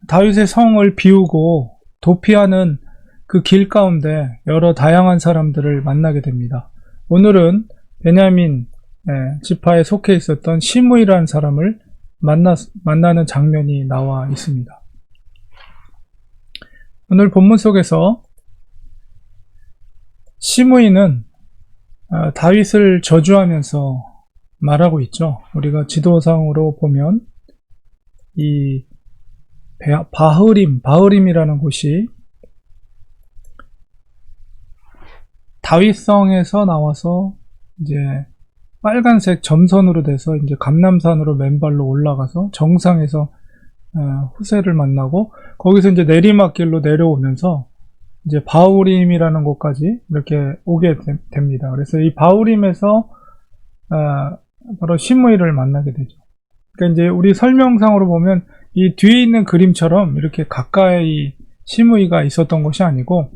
다윗의 성을 비우고 도피하는 그 길 가운데 여러 다양한 사람들을 만나게 됩니다. 오늘은 베냐민 지파에 속해 있었던 시므이라는 사람을 만나는 장면이 나와 있습니다. 오늘 본문 속에서 시므이는 다윗을 저주하면서 말하고 있죠. 우리가 지도상으로 보면 이 바흐림이라는 곳이 다윗성에서 나와서 이제 빨간색 점선으로 돼서 이제 감람산으로 맨발로 올라가서 정상에서 후세를 만나고 거기서 이제 내리막길로 내려오면서 이제 바후림이라는 곳까지 이렇게 오게 됩니다. 그래서 이 바후림에서 바로 시므이를 만나게 되죠. 그러니까 이제 우리 설명상으로 보면 이 뒤에 있는 그림처럼 이렇게 가까이 시므이가 있었던 것이 아니고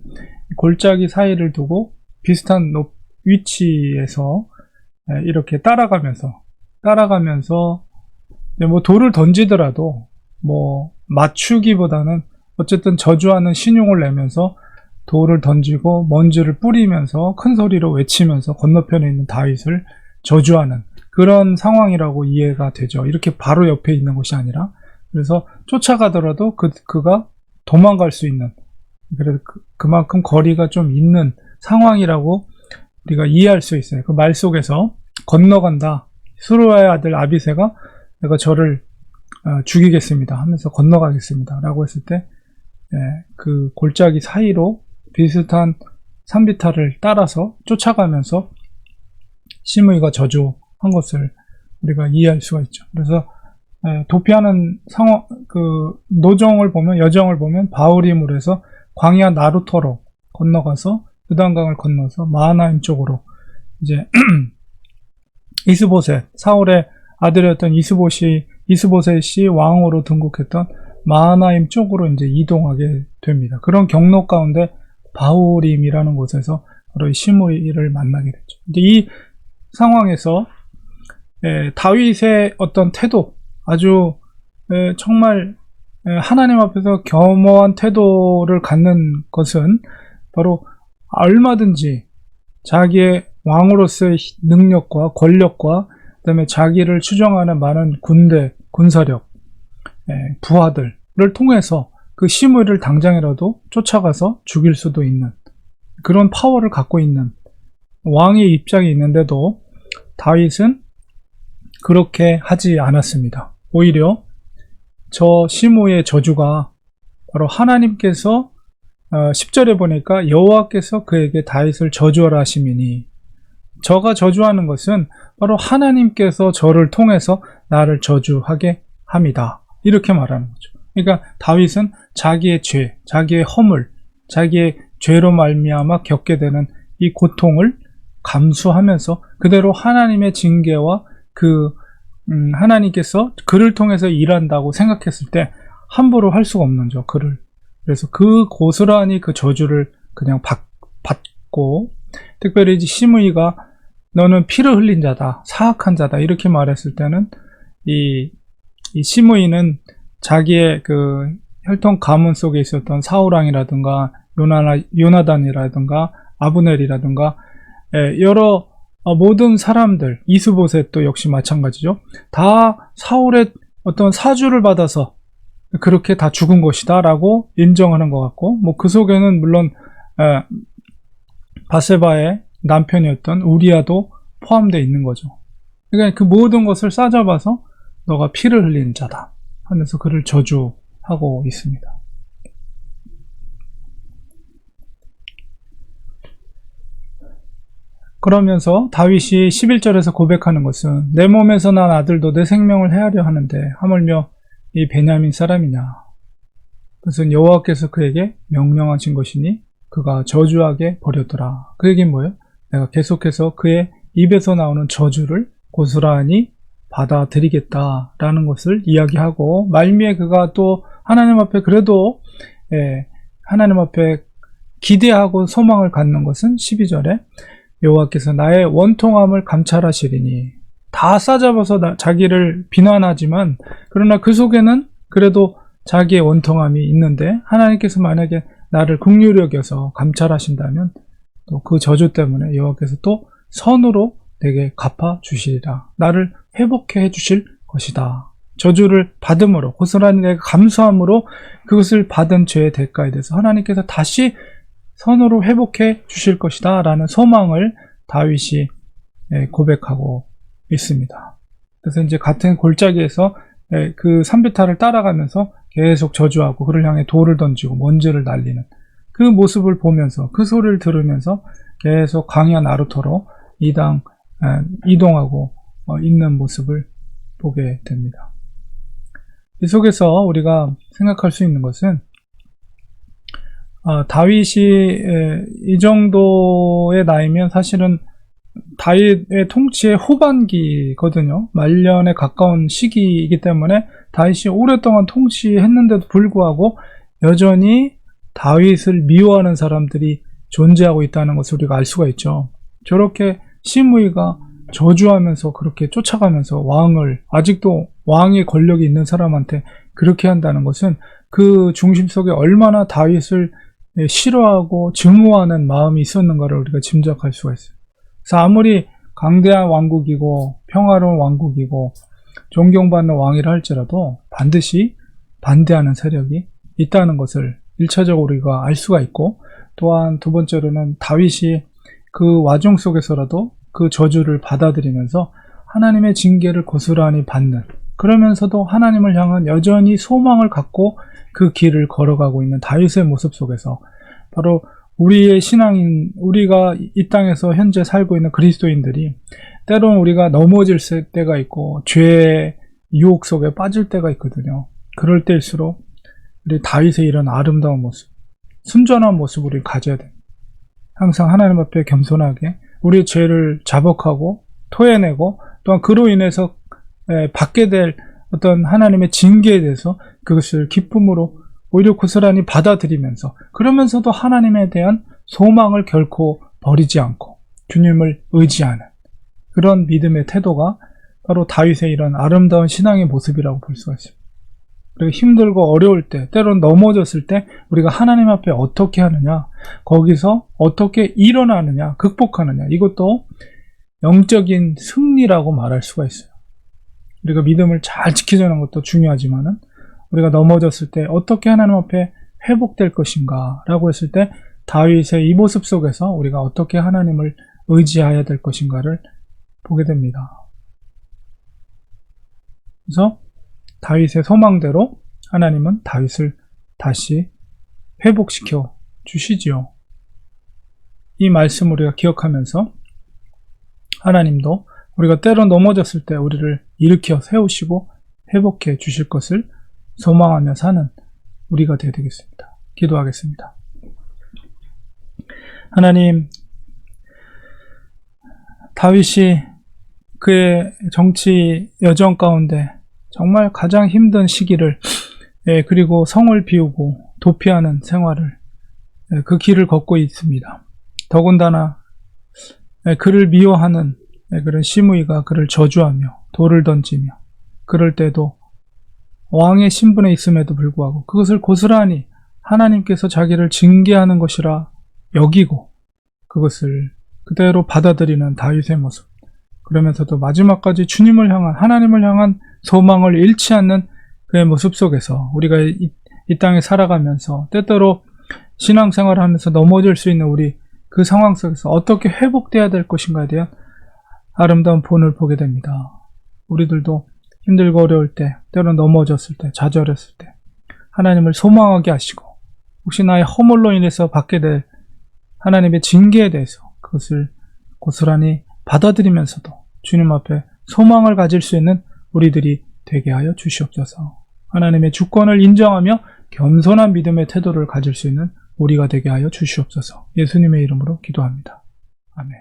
골짜기 사이를 두고 비슷한 위치에서 이렇게 따라가면서 뭐 돌을 던지더라도 뭐 맞추기보다는 어쨌든 저주하는 신용을 내면서 돌을 던지고 먼지를 뿌리면서 큰 소리로 외치면서 건너편에 있는 다윗을 저주하는 그런 상황이라고 이해가 되죠. 이렇게 바로 옆에 있는 것이 아니라. 그래서 쫓아가더라도 그가 도망갈 수 있는, 그래서 그만큼 거리가 좀 있는 상황이라고 우리가 이해할 수 있어요. 그 말 속에서 건너간다. 수르야의 아들 아비새가 내가 저를 죽이겠습니다 하면서 건너가겠습니다 라고 했을 때 그 골짜기 사이로 비슷한 산비탈을 따라서 쫓아가면서 시므이가 저주한 것을 우리가 이해할 수가 있죠. 그래서 도피하는 상황, 그 여정을 보면 바후림으로 해서 광야 나루터로 건너가서 요단강을 건너서 마하나임 쪽으로 이제 이스보셋, 사울의 아들이었던 이스보셋이 왕으로 등극했던 마하나임 쪽으로 이제 이동하게 됩니다. 그런 경로 가운데 바후림이라는 곳에서 바로 이 시므이를 만나게 됐죠. 이제 이 상황에서 다윗의 어떤 태도, 아주 정말 하나님 앞에서 겸허한 태도를 갖는 것은 바로 얼마든지 자기의 왕으로서의 능력과 권력과 그다음에 자기를 추종하는 많은 군사력, 부하들을 통해서 그 시므이를 당장이라도 쫓아가서 죽일 수도 있는 그런 파워를 갖고 있는 왕의 입장이 있는데도 다윗은 그렇게 하지 않았습니다. 오히려 저 시므이의 저주가 바로 하나님께서 10절에 보니까 여호와께서 그에게 다윗을 저주하라 하심이니, 저가 저주하는 것은 바로 하나님께서 저를 통해서 나를 저주하게 합니다. 이렇게 말하는 거죠. 그러니까 다윗은 자기의 죄, 자기의 허물, 자기의 죄로 말미암아 겪게 되는 이 고통을 감수하면서 그대로 하나님의 징계와 하나님께서 그를 통해서 일한다고 생각했을 때 함부로 할 수가 없는 죠. 그래서 그 고스란히 그 저주를 그냥 받고, 특별히 시므이가 너는 피를 흘린 자다, 사악한 자다 이렇게 말했을 때는 이 시므이는 자기의 그 혈통 가문 속에 있었던 사울왕이라든가 요나단이라든가 아브넬이라든가 여러 모든 사람들, 이스보셋도 역시 마찬가지죠. 다 사울의 어떤 사주를 받아서 그렇게 다 죽은 것이다 라고 인정하는 것 같고, 뭐 그 속에는 물론 바세바의 남편이었던 우리아도 포함되어 있는 거죠. 그러니까 그 모든 것을 싸잡아서 너가 피를 흘린 자다 하면서 그를 저주하고 있습니다. 그러면서 다윗이 11절에서 고백하는 것은 내 몸에서 난 아들도 내 생명을 해하려 하는데 하물며 이 베냐민 사람이냐. 그것은 여호와께서 그에게 명령하신 것이니 그가 저주하게 버렸더라. 그 얘기는 뭐예요? 내가 계속해서 그의 입에서 나오는 저주를 고스란히 받아들이겠다라는 것을 이야기하고, 말미에 그가 또 하나님 앞에 그래도 하나님 앞에 기대하고 소망을 갖는 것은 12절에 여호와께서 나의 원통함을 감찰하시리니, 다 싸잡아서 자기를 비난하지만 그러나 그 속에는 그래도 자기의 원통함이 있는데 하나님께서 만약에 나를 긍휼히 여겨서 감찰하신다면 또 그 저주 때문에 여호와께서 또 선으로 내게 갚아 주시리라. 나를 회복해 주실 것이다. 저주를 받음으로, 고스란히 내가 감수함으로 그것을 받은 죄의 대가에 대해서 하나님께서 다시 선으로 회복해 주실 것이다 라는 소망을 다윗이 고백하고 있습니다. 그래서 이제 같은 골짜기에서 그 산비탈을 따라가면서 계속 저주하고 그를 향해 돌을 던지고 먼지를 날리는 그 모습을 보면서, 그 소리를 들으면서 계속 광야 나루터로 이동하고 있는 모습을 보게 됩니다. 이 속에서 우리가 생각할 수 있는 것은 다윗이 이 정도의 나이면 사실은 다윗의 통치의 후반기거든요. 말년에 가까운 시기이기 때문에 다윗이 오랫동안 통치했는데도 불구하고 여전히 다윗을 미워하는 사람들이 존재하고 있다는 것을 우리가 알 수가 있죠. 저렇게 시므이가 저주하면서 그렇게 쫓아가면서 아직도 왕의 권력이 있는 사람한테 그렇게 한다는 것은 그 중심 속에 얼마나 다윗을 싫어하고 증오하는 마음이 있었는가를 우리가 짐작할 수가 있어요. 그래서 아무리 강대한 왕국이고 평화로운 왕국이고 존경받는 왕이라 할지라도 반드시 반대하는 세력이 있다는 것을 1차적으로 우리가 알 수가 있고, 또한 두 번째로는 다윗이 그 와중 속에서라도 그 저주를 받아들이면서 하나님의 징계를 고스란히 받는, 그러면서도 하나님을 향한 여전히 소망을 갖고 그 길을 걸어가고 있는 다윗의 모습 속에서 바로 우리의 신앙인, 우리가 이 땅에서 현재 살고 있는 그리스도인들이 때로는 우리가 넘어질 때가 있고 죄의 유혹 속에 빠질 때가 있거든요. 그럴 때일수록 우리 다윗의 이런 아름다운 모습, 순전한 모습을 우리 가져야 됩니다. 항상 하나님 앞에 겸손하게 우리의 죄를 자복하고 토해내고, 또한 그로 인해서 받게 될 어떤 하나님의 징계에 대해서 그것을 기쁨으로 오히려 고스란히 받아들이면서, 그러면서도 하나님에 대한 소망을 결코 버리지 않고 주님을 의지하는 그런 믿음의 태도가 바로 다윗의 이런 아름다운 신앙의 모습이라고 볼 수가 있습니다. 그리고 힘들고 어려울 때, 때로는 넘어졌을 때 우리가 하나님 앞에 어떻게 하느냐, 거기서 어떻게 일어나느냐, 극복하느냐, 이것도 영적인 승리라고 말할 수가 있어요. 우리가 믿음을 잘 지키자는 것도 중요하지만은 우리가 넘어졌을 때 어떻게 하나님 앞에 회복될 것인가 라고 했을 때 다윗의 이 모습 속에서 우리가 어떻게 하나님을 의지해야 될 것인가를 보게 됩니다. 그래서 다윗의 소망대로 하나님은 다윗을 다시 회복시켜 주시지요. 이 말씀을 우리가 기억하면서 하나님도 우리가 때로 넘어졌을 때 우리를 일으켜 세우시고 회복해 주실 것을 소망하며 사는 우리가 되어야 되겠습니다. 기도하겠습니다. 하나님, 다윗이 그의 정치 여정 가운데 정말 가장 힘든 시기를, 그리고 성을 비우고 도피하는 생활을, 그 길을 걷고 있습니다. 더군다나 그를 미워하는 그런 시므이가 그를 저주하며 돌을 던지며, 그럴 때도 왕의 신분에 있음에도 불구하고 그것을 고스란히 하나님께서 자기를 징계하는 것이라 여기고 그것을 그대로 받아들이는 다윗의 모습, 그러면서도 마지막까지 주님을 향한, 하나님을 향한 소망을 잃지 않는 그의 모습 속에서 우리가 이 땅에 살아가면서 때때로 신앙생활을 하면서 넘어질 수 있는 우리 그 상황 속에서 어떻게 회복돼야 될 것인가에 대한 아름다운 본을 보게 됩니다. 우리들도 힘들고 어려울 때, 때로 넘어졌을 때, 좌절했을 때 하나님을 소망하게 하시고, 혹시 나의 허물로 인해서 받게 될 하나님의 징계에 대해서 그것을 고스란히 받아들이면서도 주님 앞에 소망을 가질 수 있는 우리들이 되게 하여 주시옵소서. 하나님의 주권을 인정하며 겸손한 믿음의 태도를 가질 수 있는 우리가 되게 하여 주시옵소서. 예수님의 이름으로 기도합니다. 아멘.